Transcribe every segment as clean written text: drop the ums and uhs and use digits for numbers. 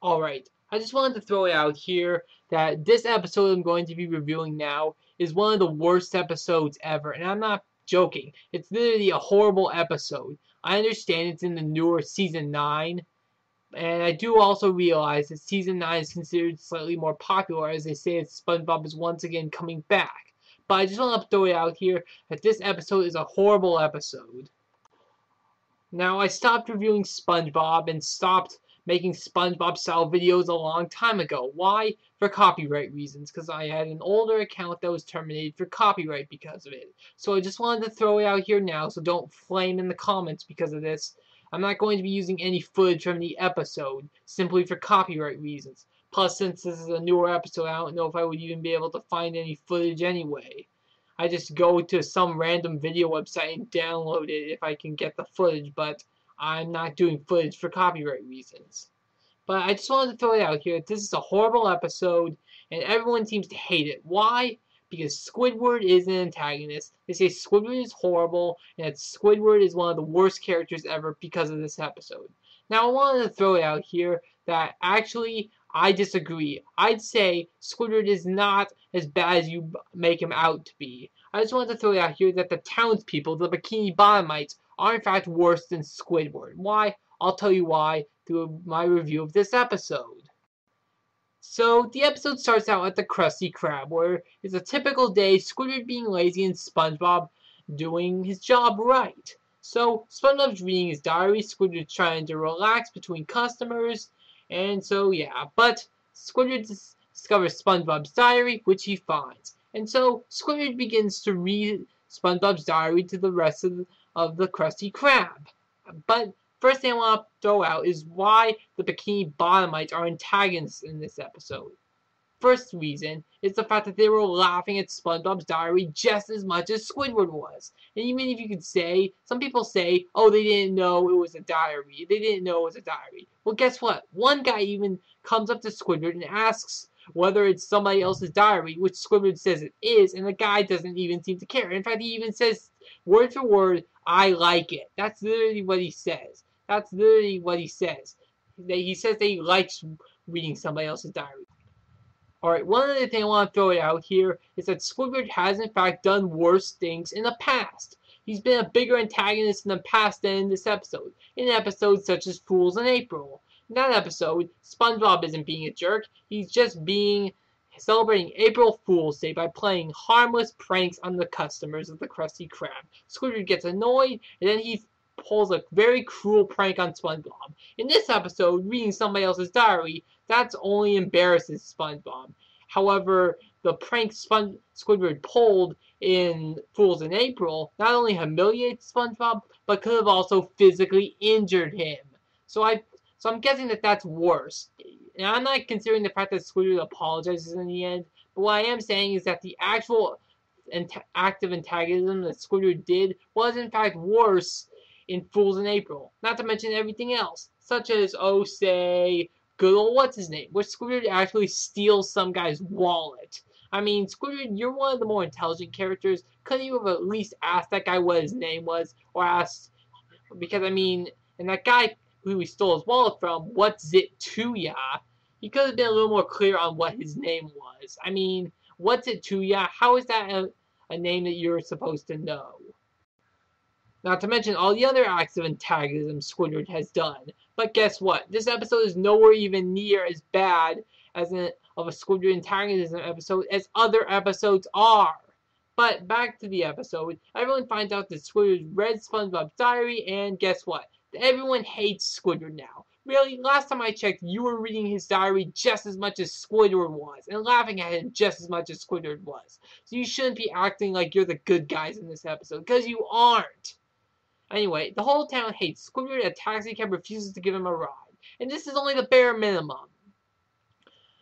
Alright, I just wanted to throw it out here that this episode I'm going to be reviewing now is one of the worst episodes ever, and I'm not joking. It's literally a horrible episode. I understand it's in the newer season 9, and I do also realize that season 9 is considered slightly more popular as they say that SpongeBob is once again coming back. But I just want to throw it out here that this episode is a horrible episode. Now, I stopped reviewing SpongeBob and stopped making SpongeBob style videos a long time ago. Why? For copyright reasons, because I had an older account that was terminated for copyright because of it. So I just wanted to throw it out here now, so don't flame in the comments because of this. I'm not going to be using any footage from the episode, simply for copyright reasons. Plus, since this is a newer episode, I don't know if I would even be able to find any footage anyway. I just go to some random video website and download it if I can get the footage, but I'm not doing footage for copyright reasons. But I just wanted to throw it out here. This is a horrible episode, and everyone seems to hate it. Why? Because Squidward is an antagonist. They say Squidward is horrible, and that Squidward is one of the worst characters ever because of this episode. Now, I wanted to throw it out here that actually I disagree. I'd say Squidward is not as bad as you make him out to be. I just wanted to throw it out here that the townspeople, the Bikini Bottomites, are in fact worse than Squidward. Why? I'll tell you why through my review of this episode. So, the episode starts out at the Krusty Krab, where it's a typical day, Squidward being lazy and SpongeBob doing his job right. So, SpongeBob's reading his diary, Squidward's trying to relax between customers, and so yeah. But Squidward discovers SpongeBob's diary, which he finds. And so, Squidward begins to read SpongeBob's diary to the rest of the Krusty Krab. But first thing I want to throw out is why the Bikini Bottomites are antagonists in this episode. First reason is the fact that they were laughing at SpongeBob's diary just as much as Squidward was. And even if you could say, some people say, oh, they didn't know it was a diary. They didn't know it was a diary. Well, guess what? One guy even comes up to Squidward and asks whether it's somebody else's diary, which Squidward says it is, and the guy doesn't even seem to care. In fact, he even says, word for word, I like it. That's literally what he says. That's literally what he says. He says that he likes reading somebody else's diary. Alright, one other thing I want to throw it out here is that Squidward has in fact done worse things in the past. He's been a bigger antagonist in the past than in this episode. In episodes such as Fools in April. In that episode, SpongeBob isn't being a jerk. He's just celebrating April Fool's Day by playing harmless pranks on the customers of the Krusty Krab. Squidward gets annoyed, and then he pulls a very cruel prank on SpongeBob. In this episode, reading somebody else's diary, that's only embarrasses SpongeBob. However, the prank Squidward pulled in Fools in April not only humiliates SpongeBob, but could have also physically injured him. So I'm guessing that that's worse. And I'm not considering the fact that Squidward apologizes in the end, but what I am saying is that the actual act of antagonism that Squidward did was in fact worse in Fools in April. Not to mention everything else, such as, oh, say, good old what's-his-name, where Squidward actually steals some guy's wallet. I mean, Squidward, you're one of the more intelligent characters. Couldn't you have at least asked that guy what his name was? Or asked, because, I mean, and that guy who he stole his wallet from, what's it to ya? He could have been a little more clear on what his name was. I mean, what's it to ya? How is that a name that you're supposed to know? Not to mention all the other acts of antagonism Squidward has done. But guess what? This episode is nowhere even near as bad as of a Squidward antagonism episode as other episodes are. But back to the episode, everyone finds out that Squidward read SpongeBob's diary, and guess what? Everyone hates Squidward now. Really, last time I checked, you were reading his diary just as much as Squidward was, and laughing at him just as much as Squidward was. So you shouldn't be acting like you're the good guys in this episode, because you aren't. Anyway, the whole town hates Squidward. A taxi cab refuses to give him a ride. And this is only the bare minimum.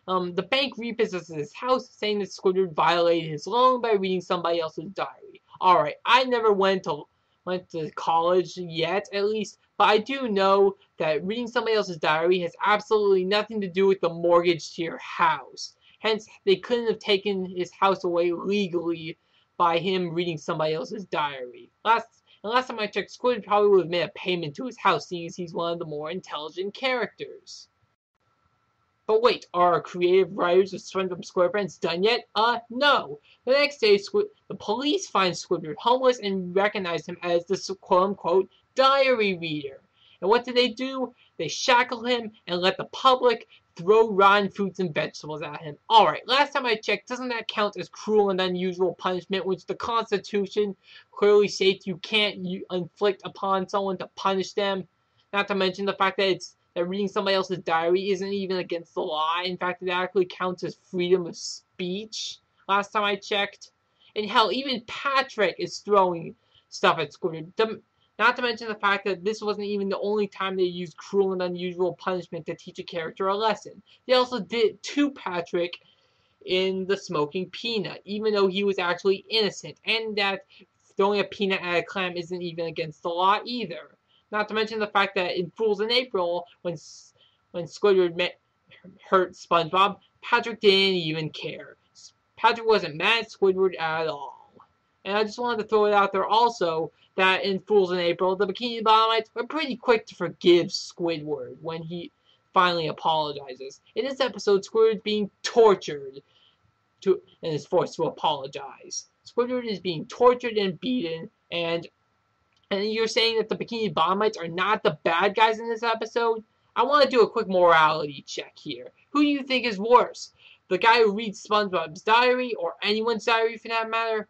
The bank repossesses his house, saying that Squidward violated his loan by reading somebody else's diary. Alright, I never went to college yet, at least, but I do know that reading somebody else's diary has absolutely nothing to do with the mortgage to your house. Hence, they couldn't have taken his house away legally by him reading somebody else's diary. Last time I checked, Squidward probably would have made a payment to his house, seeing as he's one of the more intelligent characters. But wait, are our creative writers of SpongeBob SquarePants done yet? No. The next day, the police find Squidward homeless and recognize him as the quote-unquote diary reader. And what do? They shackle him and let the public throw rotten fruits and vegetables at him. Alright, last time I checked, doesn't that count as cruel and unusual punishment, which the Constitution clearly states you can't inflict upon someone to punish them? Not to mention the fact that reading somebody else's diary isn't even against the law. In fact, it actually counts as freedom of speech, last time I checked. And hell, even Patrick is throwing stuff at Squidward. Not to mention the fact that this wasn't even the only time they used cruel and unusual punishment to teach a character a lesson. They also did it to Patrick in the smoking peanut, even though he was actually innocent, and that throwing a peanut at a clam isn't even against the law either. Not to mention the fact that in Fools in April, when Squidward hurt SpongeBob, Patrick didn't even care. Patrick wasn't mad at Squidward at all. And I just wanted to throw it out there also that in Fools in April, the Bikini Bottomites were pretty quick to forgive Squidward when he finally apologizes. In this episode, Squidward's being tortured and is forced to apologize. Squidward is being tortured and beaten, and you're saying that the Bikini Bottomites are not the bad guys in this episode? I want to do a quick morality check here. Who do you think is worse? The guy who reads SpongeBob's diary, or anyone's diary for that matter?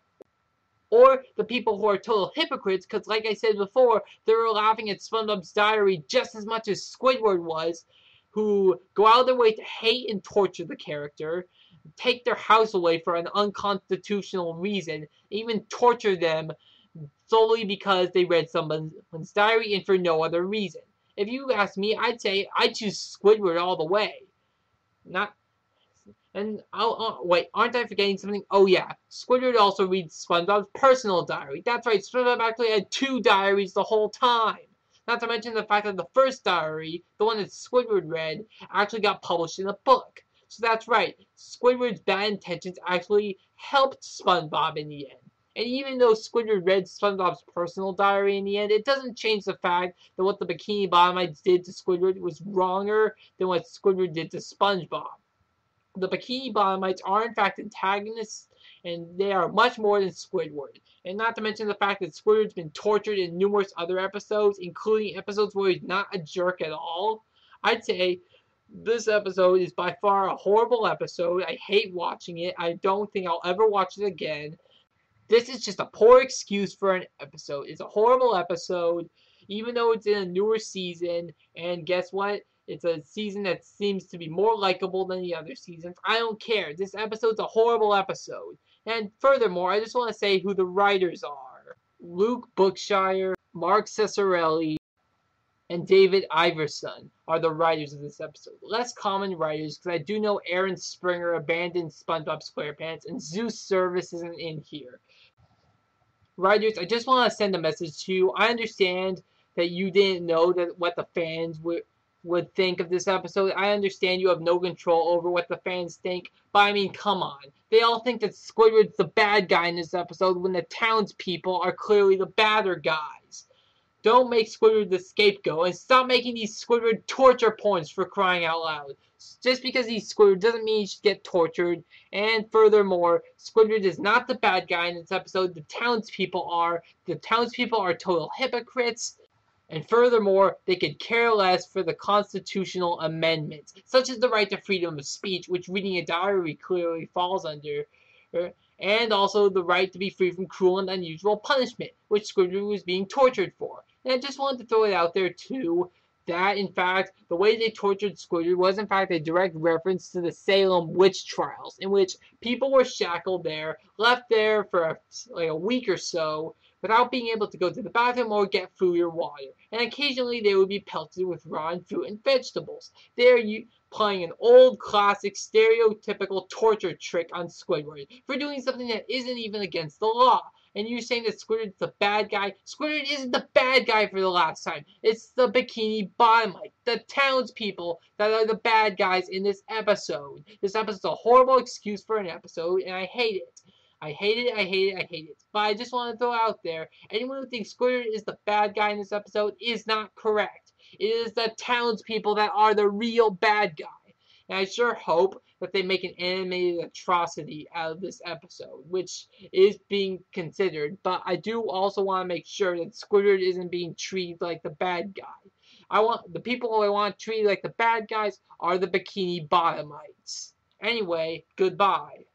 Or the people who are total hypocrites, because like I said before, they were laughing at SpongeBob's diary just as much as Squidward was, who go out of their way to hate and torture the character, take their house away for an unconstitutional reason, even torture them solely because they read someone's diary and for no other reason. If you ask me, I'd say I'd choose Squidward all the way. Wait, aren't I forgetting something? Oh yeah, Squidward also reads SpongeBob's personal diary. That's right, SpongeBob actually had 2 diaries the whole time. Not to mention the fact that the first diary, the one that Squidward read, actually got published in a book. So that's right, Squidward's bad intentions actually helped SpongeBob in the end. And even though Squidward read SpongeBob's personal diary in the end, it doesn't change the fact that what the Bikini Bottomites did to Squidward was wronger than what Squidward did to SpongeBob. The Bikini Bottomites are in fact antagonists, and they are much more than Squidward. And not to mention the fact that Squidward's been tortured in numerous other episodes, including episodes where he's not a jerk at all. I'd say this episode is by far a horrible episode. I hate watching it. I don't think I'll ever watch it again. This is just a poor excuse for an episode. It's a horrible episode, even though it's in a newer season. And guess what? It's a season that seems to be more likable than the other seasons. I don't care. This episode's a horrible episode. And furthermore, I just want to say who the writers are. Luke Bookshire, Mark Cesarelli, and David Iverson are the writers of this episode. Less common writers, because I do know Aaron Springer abandoned SpongeBob SquarePants, and Zeus Service isn't in here. Writers, I just want to send a message to you. I understand that you didn't know that what the fans would think of this episode. I understand you have no control over what the fans think, but I mean, come on. They all think that Squidward's the bad guy in this episode when the townspeople are clearly the badder guys. Don't make Squidward the scapegoat, and stop making these Squidward torture porns, for crying out loud. Just because he's Squidward doesn't mean he should get tortured. And furthermore, Squidward is not the bad guy in this episode. The townspeople are. The townspeople are total hypocrites. And furthermore, they could care less for the constitutional amendments, such as the right to freedom of speech, which reading a diary clearly falls under, and also the right to be free from cruel and unusual punishment, which Squidward was being tortured for. And I just wanted to throw it out there too, that in fact, the way they tortured Squidward was in fact a direct reference to the Salem witch trials, in which people were shackled there, left there for like a week or so, without being able to go to the bathroom or get food or water. And occasionally they would be pelted with rotten fruit and vegetables. They're playing an old classic stereotypical torture trick on Squidward for doing something that isn't even against the law. And you're saying that Squidward's the bad guy? Squidward isn't the bad guy for the last time. It's the Bikini Bottomite, the townspeople that are the bad guys in this episode. This episode's a horrible excuse for an episode, and I hate it. I hate it, I hate it, I hate it. But I just want to throw out there, anyone who thinks Squidward is the bad guy in this episode is not correct. It is the townspeople that are the real bad guy. And I sure hope that they make an animated atrocity out of this episode, which is being considered. But I do also want to make sure that Squidward isn't being treated like the bad guy. I want the people who I want treated like the bad guys are the Bikini Bottomites. Anyway, goodbye.